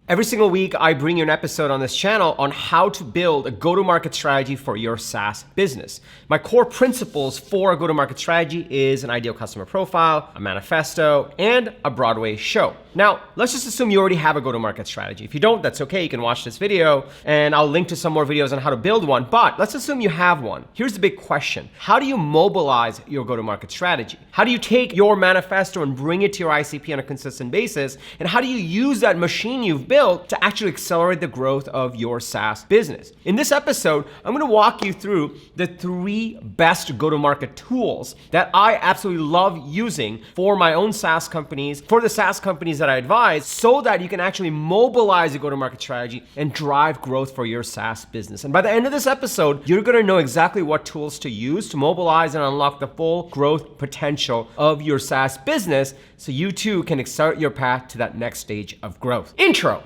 Every single week, I bring you an episode on this channel on how to build a go-to-market strategy for your SaaS business. My core principles for a go-to-market strategy is an ideal customer profile, a manifesto, and a Broadway show. Now, let's just assume you already have a go-to-market strategy. If you don't, that's okay. You can watch this video, and I'll link to some more videos on how to build one. But let's assume you have one. Here's the big question. How do you mobilize your go-to-market strategy? How do you take your manifesto and bring it to your ICP on a consistent basis? And how do you use that machine you've built to actually accelerate the growth of your SaaS business? In this episode, I'm gonna walk you through the 3 best go-to-market tools that I absolutely love using for my own SaaS companies, for the SaaS companies that I advise, so that you can actually mobilize a go-to-market strategy and drive growth for your SaaS business. And by the end of this episode, you're gonna know exactly what tools to use to mobilize and unlock the full growth potential of your SaaS business so you too can accelerate your path to that next stage of growth. Intro.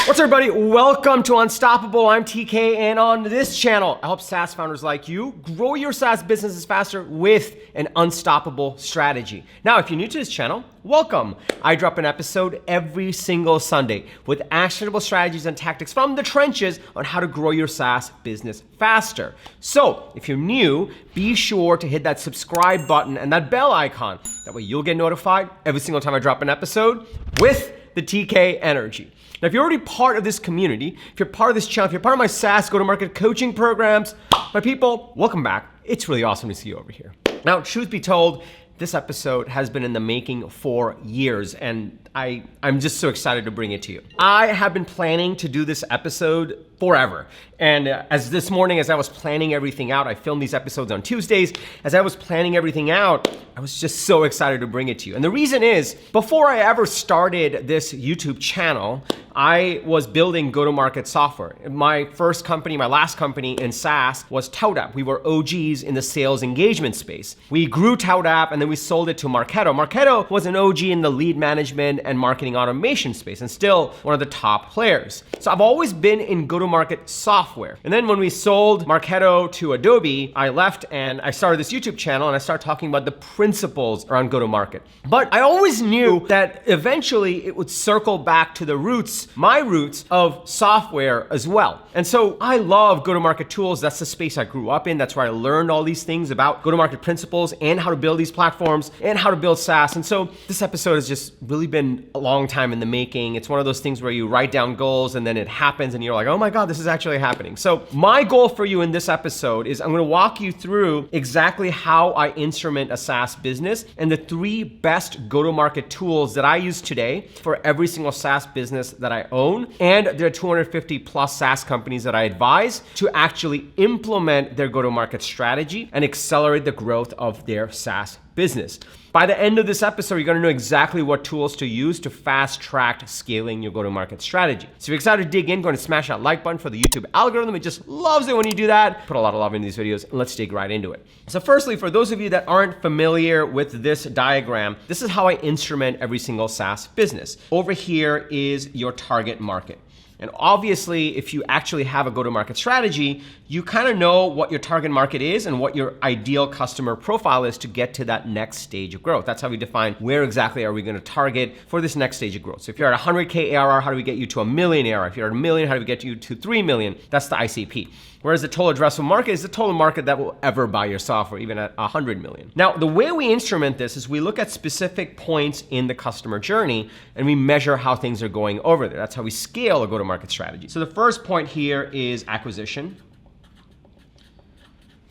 What's up, everybody? Welcome to Unstoppable. I'm TK, and on this channel, I help SaaS founders like you grow your SaaS businesses faster with an unstoppable strategy. Now, if you're new to this channel, welcome. I drop an episode every single Sunday with actionable strategies and tactics from the trenches on how to grow your SaaS business faster. So, if you're new, be sure to hit that subscribe button and that bell icon. That way you'll get notified every single time I drop an episode with the TK energy. Now, if you're already part of this community, if you're part of this channel, if you're part of my SaaS go-to-market coaching programs, my people, welcome back. It's really awesome to see you over here. Now, truth be told, this episode has been in the making for years, and I'm just so excited to bring it to you. I have been planning to do this episode forever. And as this morning, as I was planning everything out, I filmed these episodes on Tuesdays. As I was planning everything out, I was just so excited to bring it to you. And the reason is, before I ever started this YouTube channel, I was building go-to-market software. My first company, my last company in SaaS was ToutApp. We were OGs in the sales engagement space. We grew ToutApp and then we sold it to Marketo. Marketo was an OG in the lead management and marketing automation space and still one of the top players. So I've always been in go-to-market software. And then when we sold Marketo to Adobe, I left and I started this YouTube channel and I started talking about the principles around go-to-market. But I always knew that eventually it would circle back to the roots, my roots of software as well. And so I love go-to-market tools. That's the space I grew up in. That's where I learned all these things about go-to-market principles and how to build these platforms and how to build SaaS. And so this episode has just really been a long time in the making. It's one of those things where you write down goals and then it happens and you're like, oh my God, this is actually happening. So my goal for you in this episode is I'm gonna walk you through exactly how I instrument a SaaS business and the 3 best go-to-market tools that I use today for every single SaaS business that I own. And there are 250 plus SaaS companies that I advise to actually implement their go-to-market strategy and accelerate the growth of their SaaS business. By the end of this episode, you're gonna know exactly what tools to use to fast track scaling your go-to-market strategy. So if you're excited to dig in, go and smash that like button for the YouTube algorithm. It just loves it when you do that. Put a lot of love into these videos and let's dig right into it. So firstly, for those of you that aren't familiar with this diagram, this is how I instrument every single SaaS business. Over here is your target market. And obviously, if you actually have a go-to-market strategy, you kind of know what your target market is and what your ideal customer profile is to get to that next stage of growth. That's how we define where exactly are we going to target for this next stage of growth. So if you're at 100K ARR, how do we get you to $1 million ARR? If you're at $1 million, how do we get you to $3 million? That's the ICP. Whereas the total addressable market is the total market that will ever buy your software, even at 100 million. Now, the way we instrument this is we look at specific points in the customer journey and we measure how things are going over there. That's how we scale a go-to-market strategy. So the first point here is acquisition.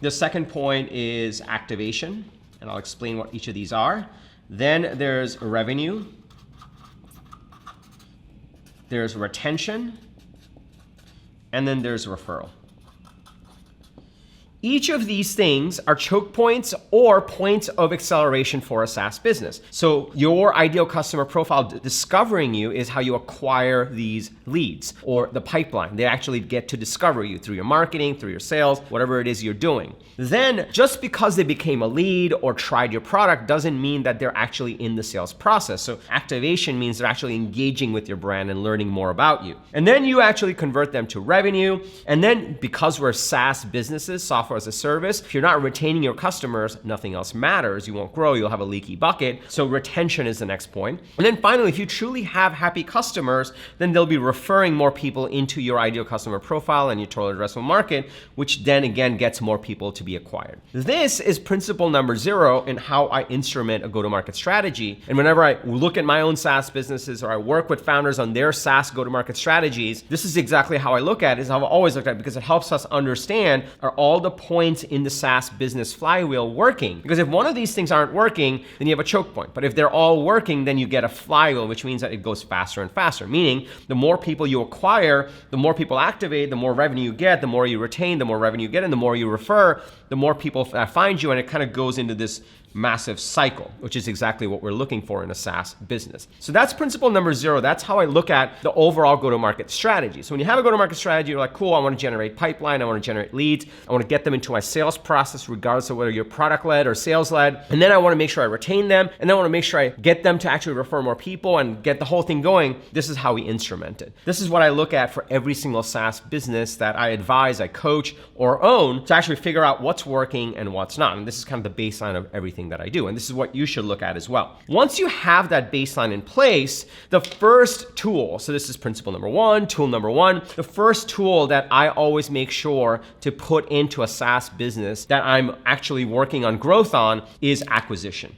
The second point is activation, and I'll explain what each of these are. Then there's revenue. There's retention. And then there's referral. Each of these things are choke points or points of acceleration for a SaaS business. So your ideal customer profile discovering you is how you acquire these leads or the pipeline. They actually get to discover you through your marketing, through your sales, whatever it is you're doing. Then just because they became a lead or tried your product doesn't mean that they're actually in the sales process. So activation means they're actually engaging with your brand and learning more about you. And then you actually convert them to revenue. And then because we're SaaS businesses, software software as a service. If you're not retaining your customers, nothing else matters. You won't grow, you'll have a leaky bucket. So retention is the next point. And then finally, if you truly have happy customers, then they'll be referring more people into your ideal customer profile and your total addressable market, which then again gets more people to be acquired. This is principle number 0 in how I instrument a go-to-market strategy. And whenever I look at my own SaaS businesses or I work with founders on their SaaS go-to-market strategies, this is exactly how I look at it, is how I've always looked at it, because it helps us understand, are all the points in the SaaS business flywheel working? Because if one of these things aren't working, then you have a choke point. But if they're all working, then you get a flywheel, which means that it goes faster and faster, meaning the more people you acquire, the more people activate, the more revenue you get, the more you retain, the more revenue you get, and the more you refer, the more people find you, and it kind of goes into this massive cycle, which is exactly what we're looking for in a SaaS business. So that's principle number 0. That's how I look at the overall go-to-market strategy. So when you have a go-to-market strategy, you're like, cool, I want to generate pipeline, I want to generate leads, I want to get them into my sales process, regardless of whether you're product-led or sales-led. And then I want to make sure I retain them, and then I want to make sure I get them to actually refer more people and get the whole thing going. This is how we instrument it. This is what I look at for every single SaaS business that I advise, I coach, or own, to actually figure out what's working and what's not. And this is kind of the baseline of everything that I do. And this is what you should look at as well. Once you have that baseline in place, the first tool, so this is principle number 1, tool number 1, the first tool that I always make sure to put into a SaaS business that I'm actually working on growth on is acquisition.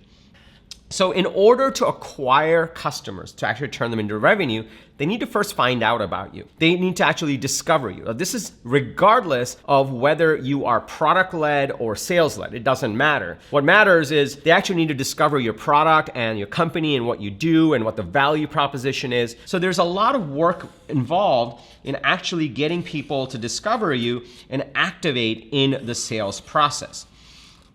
So in order to acquire customers, to actually turn them into revenue, they need to first find out about you. They need to actually discover you. Now, this is regardless of whether you are product-led or sales-led. It doesn't matter. What matters is they actually need to discover your product and your company and what you do and what the value proposition is. So there's a lot of work involved in actually getting people to discover you and activate in the sales process.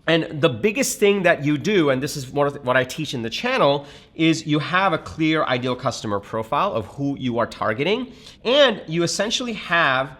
And the biggest thing that you do, and this is what I teach in the channel, is you have a clear ideal customer profile of who you are targeting, and you essentially have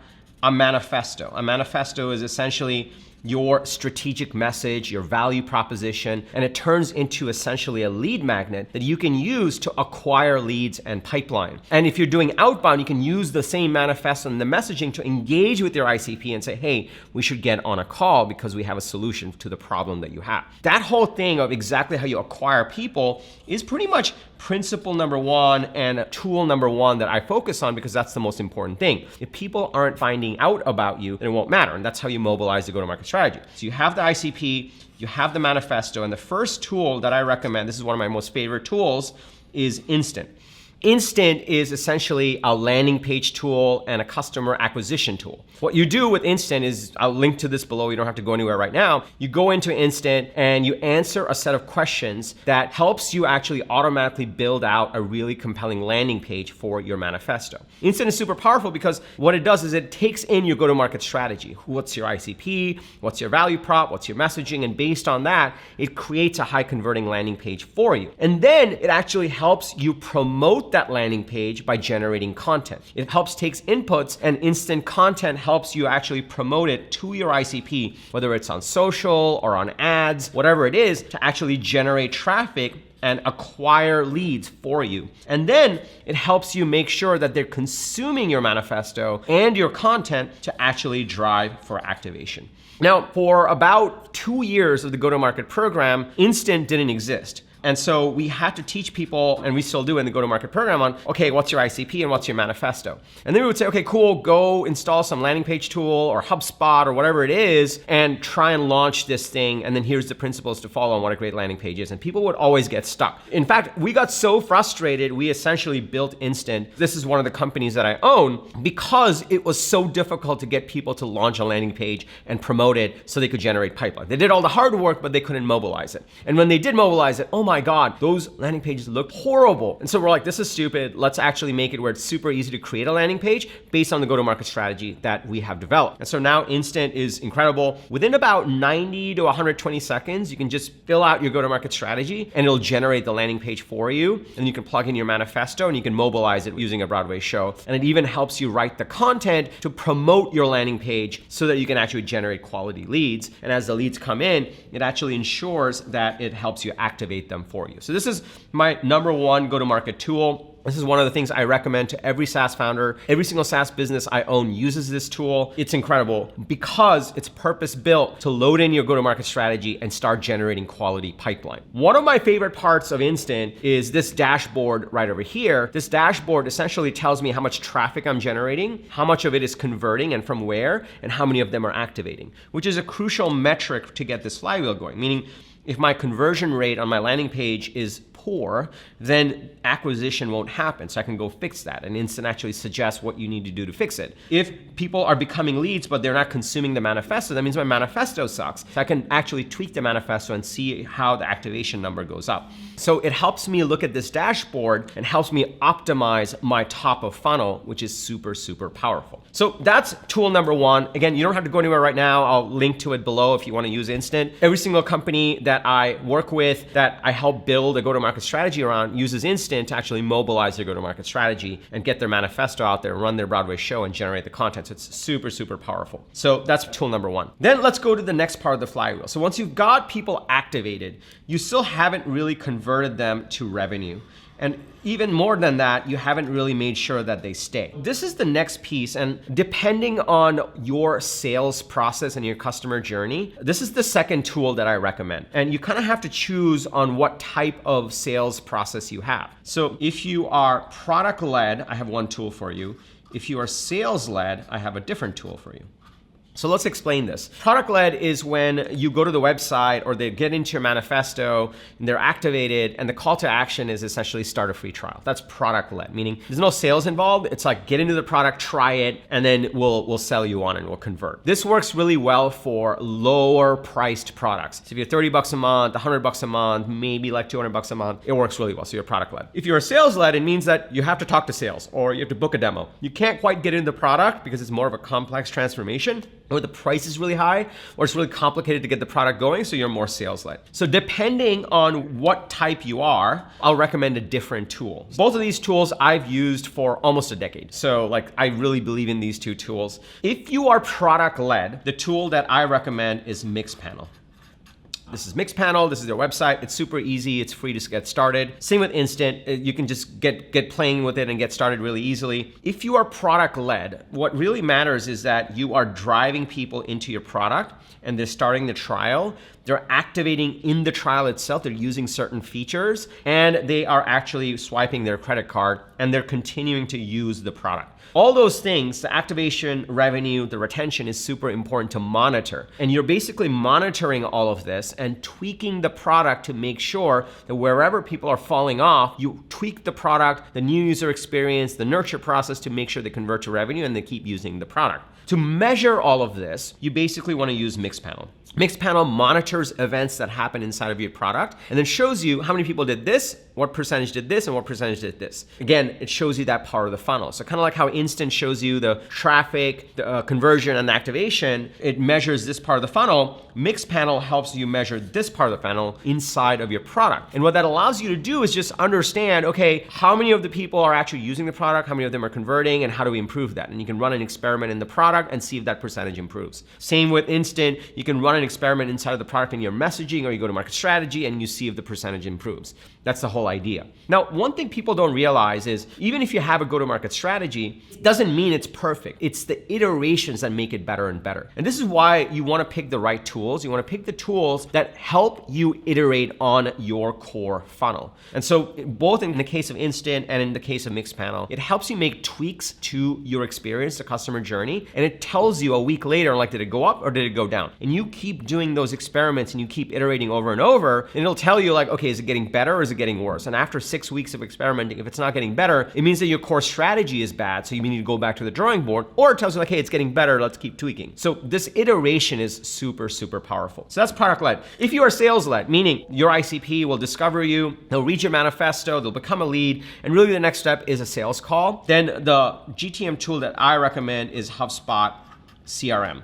a manifesto. A manifesto is essentially your strategic message, your value proposition, and it turns into essentially a lead magnet that you can use to acquire leads and pipeline. And if you're doing outbound, you can use the same manifesto and the messaging to engage with your ICP and say, hey, we should get on a call because we have a solution to the problem that you have. That whole thing of exactly how you acquire people is pretty much principle number 1 and tool number 1 that I focus on, because that's the most important thing. If people aren't finding out about you, then it won't matter. And that's how you mobilize the go-to-market strategy. So you have the ICP, you have the manifesto, and the first tool that I recommend, this is one of my most favorite tools, is Instant. Instant is essentially a landing page tool and a customer acquisition tool. What you do with Instant is, I'll link to this below, you don't have to go anywhere right now. You go into Instant and you answer a set of questions that helps you actually automatically build out a really compelling landing page for your manifesto. Instant is super powerful because what it does is it takes in your go-to-market strategy. What's your ICP? What's your value prop? What's your messaging? And based on that, it creates a high converting landing page for you. And then it actually helps you promote that landing page by generating content. It helps takes inputs, and Instant content helps you actually promote it to your ICP, whether it's on social or on ads, whatever it is, to actually generate traffic and acquire leads for you. And then it helps you make sure that they're consuming your manifesto and your content to actually drive for activation. Now, for about 2 years of the go-to-market program, Instant didn't exist. And so we had to teach people, and we still do in the go-to-market program, on, okay, what's your ICP and what's your manifesto? And then we would say, okay, cool, go install some landing page tool or Hubspot or whatever it is and try and launch this thing. And then here's the principles to follow on what a great landing page is. And people would always get stuck. In fact, we got so frustrated, we essentially built Instant. This is one of the companies that I own, because it was so difficult to get people to launch a landing page and promote it so they could generate pipeline. They did all the hard work, but they couldn't mobilize it. And when they did mobilize it, oh my God, those landing pages looked horrible. And so we're like, this is stupid. Let's actually make it where it's super easy to create a landing page based on the go-to-market strategy that we have developed. And so now Instant is incredible. Within about 90 to 120 seconds, you can just fill out your go-to-market strategy and it'll generate the landing page for you. And you can plug in your manifesto and you can mobilize it using a Broadway show. And it even helps you write the content to promote your landing page so that you can actually generate quality leads. And as the leads come in, it actually ensures that it helps you activate them for you. So this is my number 1 go-to-market tool. This is one of the things I recommend to every SaaS founder. Every single SaaS business I own uses this tool. It's incredible because it's purpose-built to load in your go-to-market strategy and start generating quality pipeline. One of my favorite parts of Instant is this dashboard right over here. This dashboard essentially tells me how much traffic I'm generating, how much of it is converting and from where, and how many of them are activating, which is a crucial metric to get this flywheel going. Meaning, if my conversion rate on my landing page is poor, then acquisition won't happen. So I can go fix that. And Instant actually suggests what you need to do to fix it. If people are becoming leads, but they're not consuming the manifesto, that means my manifesto sucks. So I can actually tweak the manifesto and see how the activation number goes up. So it helps me look at this dashboard and helps me optimize my top of funnel, which is super, super powerful. So that's tool number one. Again, you don't have to go anywhere right now. I'll link to it below if you want to use Instant. Every single company that I work with, that I help build a go-to-market strategy around, uses Instant to actually mobilize their go-to-market strategy and get their manifesto out there, run their Broadway show, and generate the content. So it's super, super powerful. So that's tool number one. Then let's go to the next part of the flywheel. So once you've got people activated, you still haven't really converted them to revenue. And even more than that, you haven't really made sure that they stay. This is the next piece, and depending on your sales process and your customer journey, this is the second tool that I recommend. And you kind of have to choose on what type of sales process you have. So if you are product-led, I have one tool for you. If you are sales-led, I have a different tool for you. So let's explain this. Product-led is when you go to the website or they get into your manifesto and they're activated, and the call to action is essentially start a free trial. That's product-led, meaning there's no sales involved. It's like get into the product, try it, and then we'll sell you on and we'll convert. This works really well for lower priced products. So if you're 30 bucks a month, 100 bucks a month, maybe like 200 bucks a month, it works really well. So you're product-led. If you're sales-led, it means that you have to talk to sales or you have to book a demo. You can't quite get into the product because it's more of a complex transformation, or the price is really high, or it's really complicated to get the product going, so you're more sales-led. So depending on what type you are, I'll recommend a different tool. Both of these tools I've used for almost a decade. So like I really believe in these two tools. If you are product-led, the tool that I recommend is Mixpanel. This is Mixpanel, this is their website. It's super easy, it's free to get started. Same with Instant, you can just get playing with it and get started really easily. If you are product-led, what really matters is that you are driving people into your product and they're starting the trial. They're activating in the trial itself, they're using certain features, and they are actually swiping their credit card and they're continuing to use the product. All those things, the activation, revenue, the retention is super important to monitor. And you're basically monitoring all of this and tweaking the product to make sure that wherever people are falling off, you tweak the product, the new user experience, the nurture process to make sure they convert to revenue and they keep using the product. To measure all of this, you basically want to use Mixpanel. Mixpanel monitors events that happen inside of your product and then shows you how many people did this, what percentage did this, and what percentage did this. Again, it shows you that part of the funnel. So kind of like how Instant shows you the traffic, the conversion, and the activation, it measures this part of the funnel. Mixpanel helps you measure this part of the funnel inside of your product. And what that allows you to do is just understand, okay, how many of the people are actually using the product, how many of them are converting, and how do we improve that? And you can run an experiment in the product and see if that percentage improves. Same with Instant, you can run an experiment inside of the product in your messaging or your go-to-market strategy and you see if the percentage improves. That's the whole idea. Now, one thing people don't realize is even if you have a go-to-market strategy, it doesn't mean it's perfect. It's the iterations that make it better and better. And this is why you want to pick the right tools. You want to pick the tools that help you iterate on your core funnel. And so both in the case of Instant and in the case of Mixpanel, it helps you make tweaks to your experience, the customer journey, and it tells you a week later, like, did it go up or did it go down? And you keep doing those experiments and you keep iterating over and over, and it'll tell you like, okay, is it getting better or is it getting worse? And after 6 weeks of experimenting, if it's not getting better, it means that your core strategy is bad, so you need to go back to the drawing board, or it tells you like, hey, it's getting better, let's keep tweaking. So this iteration is super, super powerful. So that's product-led. If you are sales-led, meaning your ICP will discover you, they'll read your manifesto, they'll become a lead, and really the next step is a sales call, then the GTM tool that I recommend is Hubspot CRM.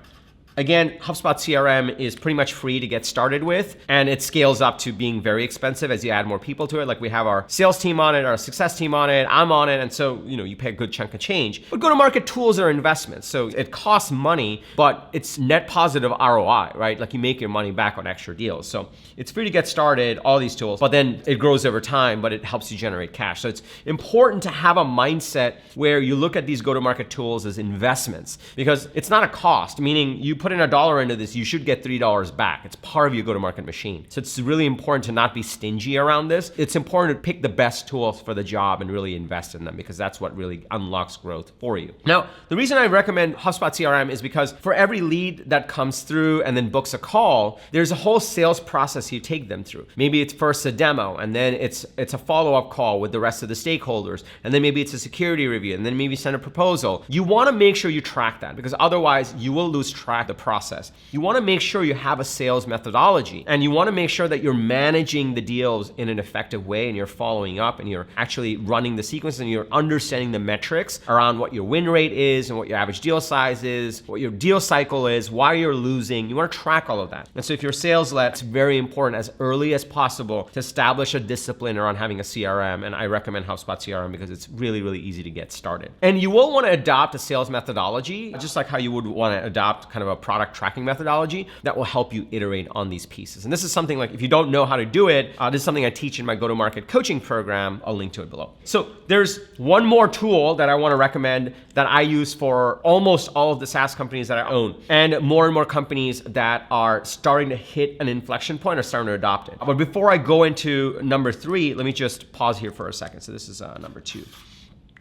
Again, HubSpot CRM is pretty much free to get started with, and it scales up to being very expensive as you add more people to it. Like we have our sales team on it, our success team on it, I'm on it, and so you pay a good chunk of change. But go-to-market tools are investments, so it costs money, but it's net positive ROI, right? Like you make your money back on extra deals. So it's free to get started, all these tools, but then it grows over time, but it helps you generate cash. So it's important to have a mindset where you look at these go-to-market tools as investments, because it's not a cost, meaning you put in $1 into this, you should get $3 back. It's part of your go-to-market machine. So it's really important to not be stingy around this. It's important to pick the best tools for the job and really invest in them, because that's what really unlocks growth for you. Now, the reason I recommend HubSpot CRM is because for every lead that comes through and then books a call, there's a whole sales process you take them through. Maybe it's first a demo, and then it's a follow-up call with the rest of the stakeholders, and then maybe it's a security review, and then maybe send a proposal. You want to make sure you track that, because otherwise you will lose track of the process. You want to make sure you have a sales methodology, and you want to make sure that you're managing the deals in an effective way, and you're following up, and you're actually running the sequence, and you're understanding the metrics around what your win rate is and what your average deal size is, what your deal cycle is, why you're losing. You want to track all of that. And so if you're sales-led, it's very important as early as possible to establish a discipline around having a CRM, and I recommend HubSpot CRM because it's really, really easy to get started. And you will want to adopt a sales methodology, just like how you would want to adopt kind of a product tracking methodology that will help you iterate on these pieces. And this is something like, if you don't know how to do it, this is something I teach in my go-to-market coaching program. I'll link to it below. So there's one more tool that I want to recommend that I use for almost all of the SaaS companies that I own, and more companies that are starting to hit an inflection point are starting to adopt it. But before I go into number 3, let me just pause here for a second. So this is number 2.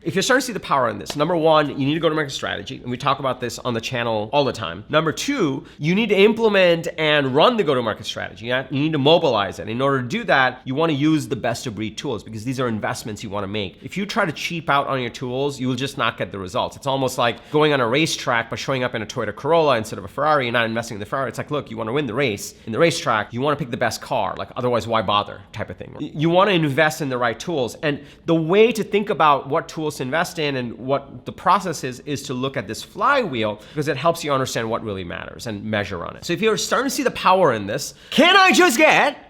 If you're starting to see the power in this, number 1, you need to go-to-market strategy, and we talk about this on the channel all the time. Number 2, you need to implement and run the go-to-market strategy. You need to mobilize it. In order to do that, you want to use the best-of-breed tools, because these are investments you want to make. If you try to cheap out on your tools, you will just not get the results. It's almost like going on a racetrack but showing up in a Toyota Corolla instead of a Ferrari and not investing in the Ferrari. It's like, look, you want to win the race. In the racetrack, you want to pick the best car, like otherwise why bother type of thing. You want to invest in the right tools. And the way to think about what tools to invest in and what the process is to look at this flywheel, because it helps you understand what really matters and measure on it. So if you're starting to see the power in this, can I just get,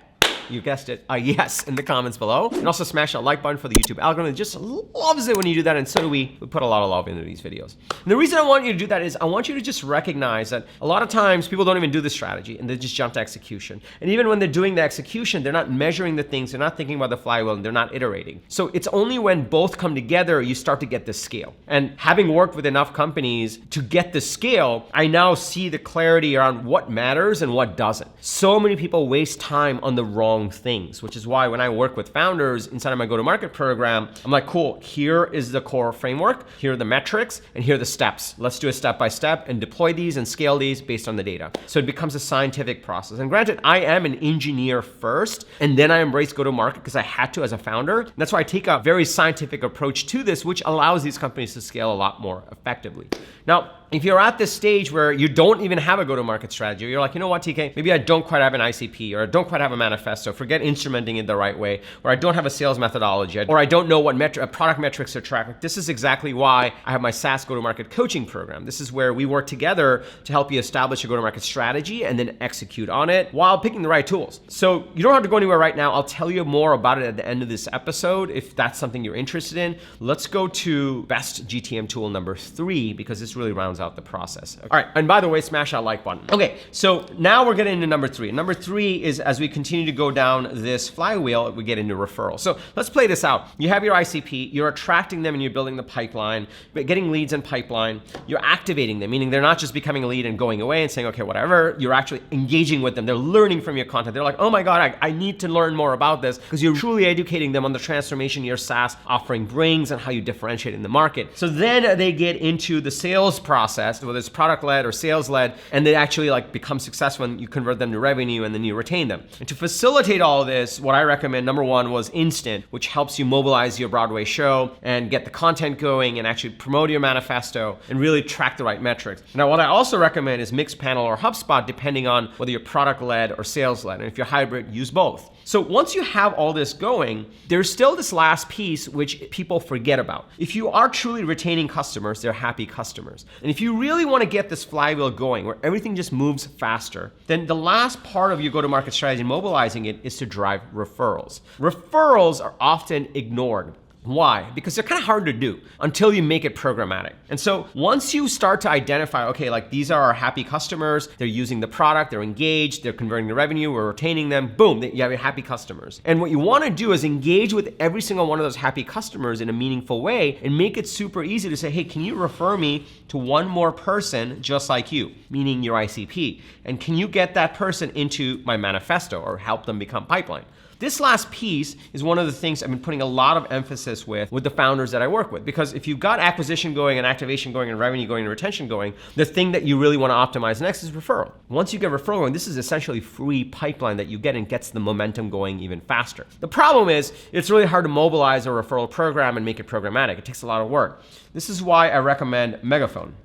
you guessed it, a yes in the comments below. And also smash that like button for the YouTube algorithm. It just loves it when you do that, and so do we. We put a lot of love into these videos. And the reason I want you to do that is I want you to just recognize that a lot of times people don't even do the strategy and they just jump to execution. And even when they're doing the execution, they're not measuring the things, they're not thinking about the flywheel, and they're not iterating. So it's only when both come together you start to get the scale. And having worked with enough companies to get the scale, I now see the clarity around what matters and what doesn't. So many people waste time on the wrong things, which is why when I work with founders inside of my go-to-market program, I'm like, cool, here is the core framework, here are the metrics, and here are the steps. Let's do a step-by-step and deploy these and scale these based on the data. So it becomes a scientific process. And granted, I am an engineer first, and then I embrace go-to-market because I had to as a founder. And that's why I take a very scientific approach to this, which allows these companies to scale a lot more effectively. Now, if you're at this stage where you don't even have a go-to-market strategy, you're like, you know what, TK, maybe I don't quite have an ICP, or I don't quite have a manifesto, forget instrumenting it the right way, or I don't have a sales methodology, or I don't know what product metrics to track. This is exactly why I have my SaaS go-to-market coaching program. This is where we work together to help you establish a go-to-market strategy and then execute on it while picking the right tools. So you don't have to go anywhere right now. I'll tell you more about it at the end of this episode if that's something you're interested in. Let's go to best GTM tool number 3, because this really rounds out the process. All right, and by the way, smash that like button. Okay, so now we're getting into number 3. Number 3 is, as we continue to go down this flywheel, we get into referral. So let's play this out. You have your ICP, you're attracting them and you're building the pipeline, but getting leads in pipeline, you're activating them, meaning they're not just becoming a lead and going away and saying, okay, whatever, you're actually engaging with them. They're learning from your content. They're like, oh my God, I need to learn more about this, because you're truly educating them on the transformation your SaaS offering brings and how you differentiate in the market. So then they get into the sales process, whether it's product-led or sales-led, and they actually like become successful and you convert them to revenue and then you retain them. And to facilitate facilitate all of this, what I recommend, number one, was Instant, which helps you mobilize your Broadway show and get the content going and actually promote your manifesto and really track the right metrics. Now, what I also recommend is Mixpanel or Hubspot, depending on whether you're product-led or sales-led. And if you're hybrid, use both. So once you have all this going, there's still this last piece which people forget about. If you are truly retaining customers, they're happy customers. And if you really want to get this flywheel going where everything just moves faster, then the last part of your go-to-market strategy and mobilizing it is to drive referrals. Referrals are often ignored. Why? Because they're kind of hard to do until you make it programmatic. And so once you start to identify, okay, like these are our happy customers, they're using the product, they're engaged, they're converting the revenue, we're retaining them, boom, you have your happy customers. And what you want to do is engage with every single one of those happy customers in a meaningful way and make it super easy to say, hey, can you refer me to one more person just like you, meaning your ICP? And can you get that person into my manifesto or help them become pipeline? This last piece is one of the things I've been putting a lot of emphasis with the founders that I work with. Because if you've got acquisition going and activation going and revenue going and retention going, the thing that you really want to optimize next is referral. Once you get referral going, this is essentially free pipeline that you get and gets the momentum going even faster. The problem is it's really hard to mobilize a referral program and make it programmatic. It takes a lot of work. This is why I recommend Megaphone.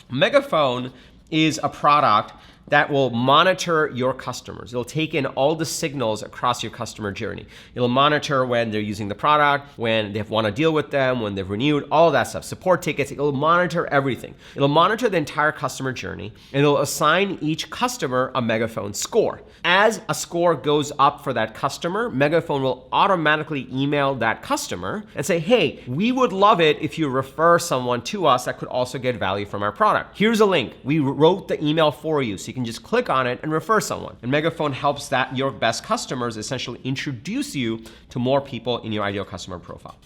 Megaphone is a product that will monitor your customers. It'll take in all the signals across your customer journey. It'll monitor when they're using the product, when they want to deal with them, when they've renewed, all of that stuff. Support tickets, it'll monitor everything. It'll monitor the entire customer journey, and it'll assign each customer a Megaphone score. As a score goes up for that customer, Megaphone will automatically email that customer and say, hey, we would love it if you refer someone to us that could also get value from our product. Here's a link. We wrote the email for you, so you can just click on it and refer someone. And Megaphone helps that your best customers essentially introduce you to more people in your ideal customer profile.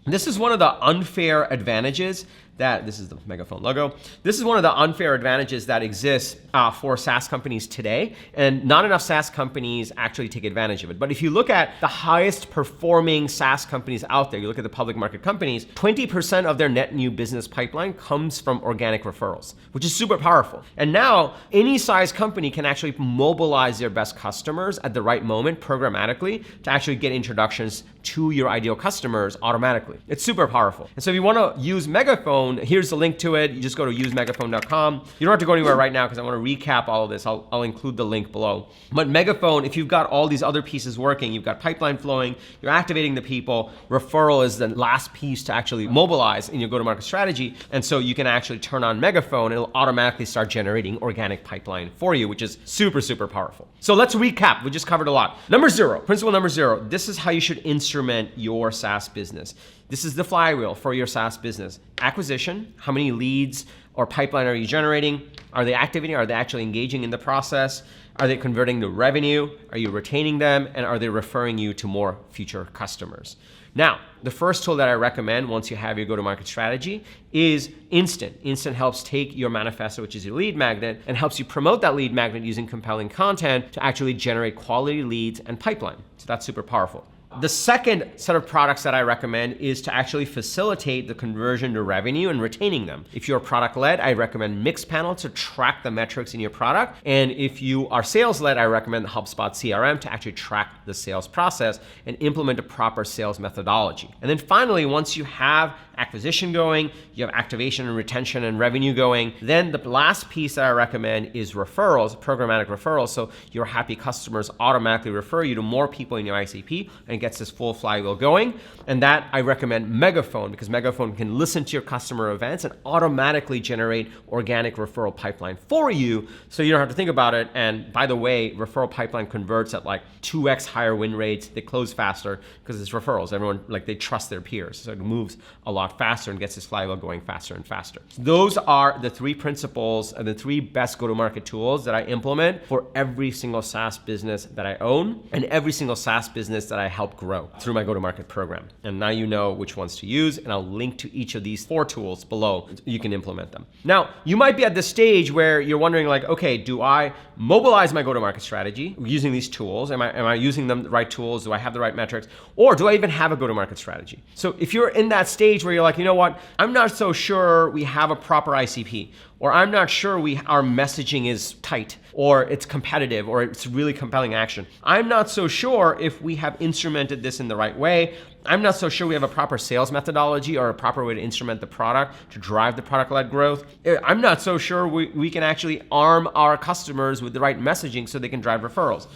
This is one of the unfair advantages this is the Megaphone logo. This is one of the unfair advantages that exists for SaaS companies today, and not enough SaaS companies actually take advantage of it. But if you look at the highest performing SaaS companies out there, you look at the public market companies, 20% of their net new business pipeline comes from organic referrals, which is super powerful. And now any size company can actually mobilize their best customers at the right moment programmatically to actually get introductions to your ideal customers automatically. It's super powerful. And so if you want to use Megaphone, here's the link to it. You just go to usemegaphone.com. You don't have to go anywhere right now because I want to recap all of this. I'll include the link below. But Megaphone, if you've got all these other pieces working, you've got pipeline flowing, you're activating the people, referral is the last piece to actually mobilize in your go-to-market strategy. And so you can actually turn on Megaphone. It'll automatically start generating organic pipeline for you, which is super, super powerful. So let's recap. We just covered a lot. Principle number zero, this is how you should instrument your SaaS business. This is the flywheel for your SaaS business. Acquisition, how many leads or pipeline are you generating? Are they activating? Are they actually engaging in the process? Are they converting to revenue? Are you retaining them? And are they referring you to more future customers? Now, the first tool that I recommend once you have your go-to-market strategy is Instant. Instant helps take your manifesto, which is your lead magnet, and helps you promote that lead magnet using compelling content to actually generate quality leads and pipeline. So that's super powerful. The second set of products that I recommend is to actually facilitate the conversion to revenue and retaining them. If you're product-led, I recommend Mixpanel to track the metrics in your product. And if you are sales-led, I recommend the Hubspot CRM to actually track the sales process and implement a proper sales methodology. And then finally, once you have acquisition going, you have activation and retention and revenue going, then the last piece that I recommend is referrals, programmatic referrals. So your happy customers automatically refer you to more people in your ICP and gets this full flywheel going. And that I recommend Megaphone, because Megaphone can listen to your customer events and automatically generate organic referral pipeline for you, so you don't have to think about it. And by the way, referral pipeline converts at like 2x higher win rates. They close faster because it's referrals. Everyone, like, they trust their peers. So it moves a lot faster and gets this flywheel going faster and faster. Those are the three principles and the three best go-to-market tools that I implement for every single SaaS business that I own and every single SaaS business that I help grow through my go-to-market program. And now you know which ones to use, and I'll link to each of these 4 tools below. You can implement them. Now, you might be at this stage where you're wondering, like, okay, do I mobilize my go-to-market strategy using these tools? Am I using them the right tools? Do I have the right metrics? Or do I even have a go-to-market strategy? So if you're in that stage where where you're like, you know what, I'm not so sure we have a proper ICP, or I'm not sure our messaging is tight, or it's competitive, or it's really compelling action. I'm not so sure if we have instrumented this in the right way. I'm not so sure we have a proper sales methodology or a proper way to instrument the product to drive the product-led growth. I'm not so sure we can actually arm our customers with the right messaging so they can drive referrals.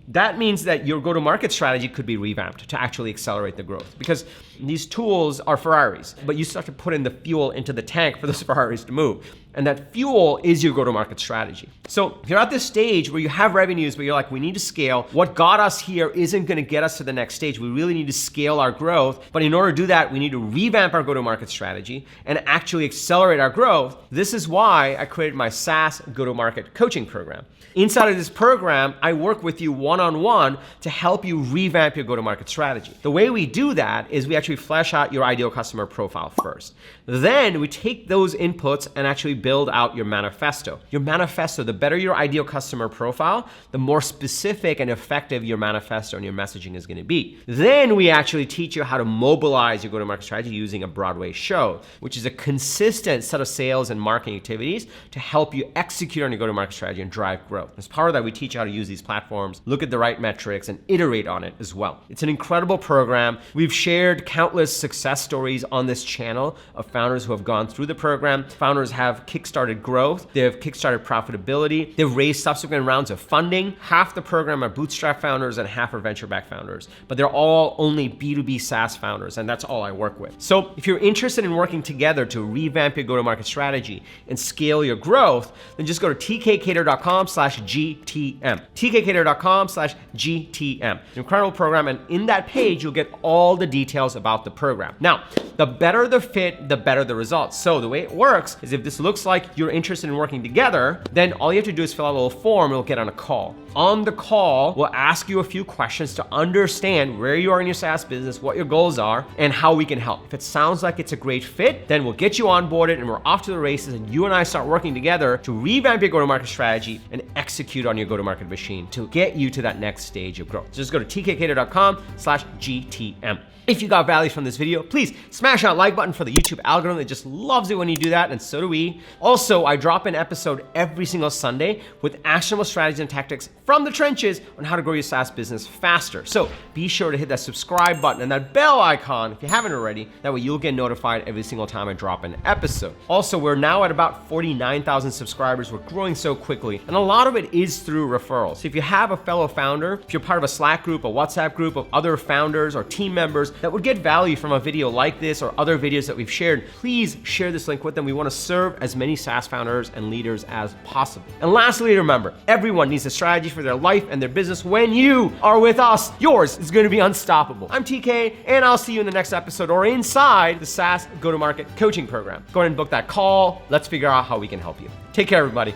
That means that your go-to-market strategy could be revamped to actually accelerate the growth, because these tools are Ferraris, but you still have to put in the fuel into the tank for those Ferraris to move. And that fuel is your go-to-market strategy. So if you're at this stage where you have revenues, but you're like, we need to scale. What got us here isn't gonna get us to the next stage. We really need to scale our growth. But in order to do that, we need to revamp our go-to-market strategy and actually accelerate our growth. This is why I created my SaaS go-to-market coaching program. Inside of this program, I work with you one-on-one to help you revamp your go-to-market strategy. The way we do that is we actually flesh out your ideal customer profile first. Then we take those inputs and actually build out your manifesto. Your manifesto, the better your ideal customer profile, the more specific and effective your manifesto and your messaging is gonna be. Then we actually teach you how to mobilize your go-to-market strategy using a Broadway show, which is a consistent set of sales and marketing activities to help you execute on your go-to-market strategy and drive growth. As part of that, we teach you how to use these platforms, look at the right metrics, and iterate on it as well. It's an incredible program. We've shared countless success stories on this channel of founders who have gone through the program. Founders have kickstarted growth, they've kickstarted profitability, they've raised subsequent rounds of funding. Half the program are bootstrap founders and half are venture-backed founders, but they're all only B2B SaaS founders, and that's all I work with. So if you're interested in working together to revamp your go-to-market strategy and scale your growth, then just go to tkkader.com/GTM. tkkader.com/GTM. An incredible program, and in that page, you'll get all the details about the program. Now, the better the fit, the better the results. So the way it works is if this looks like you're interested in working together, then all you have to do is fill out a little form and we'll get on a call. On the call, we'll ask you a few questions to understand where you are in your SaaS business, what your goals are, and how we can help. If it sounds like it's a great fit, then we'll get you onboarded and we're off to the races, and you and I start working together to revamp your go-to-market strategy and execute on your go-to-market machine to get you to that next stage of growth. So just go to tkkader.com/GTM. If you got value from this video, please smash that like button for the YouTube algorithm. It just loves it when you do that, and so do we. Also, I drop an episode every single Sunday with actionable strategies and tactics from the trenches on how to grow your SaaS business faster. So be sure to hit that subscribe button and that bell icon if you haven't already. That way you'll get notified every single time I drop an episode. Also, we're now at about 49,000 subscribers. We're growing so quickly, and a lot of it is through referrals. So if you have a fellow founder, if you're part of a Slack group, a WhatsApp group of other founders or team members that would get value from a video like this or other videos that we've shared, please share this link with them. We want to serve as many SaaS founders and leaders as possible. And lastly, remember, everyone needs a strategy for their life and their business. When you are with us, yours is going to be unstoppable. I'm TK, and I'll see you in the next episode or inside the SaaS go-to-market coaching program. Go ahead and book that call. Let's figure out how we can help you. Take care, everybody.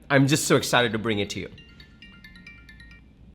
I'm just so excited to bring it to you.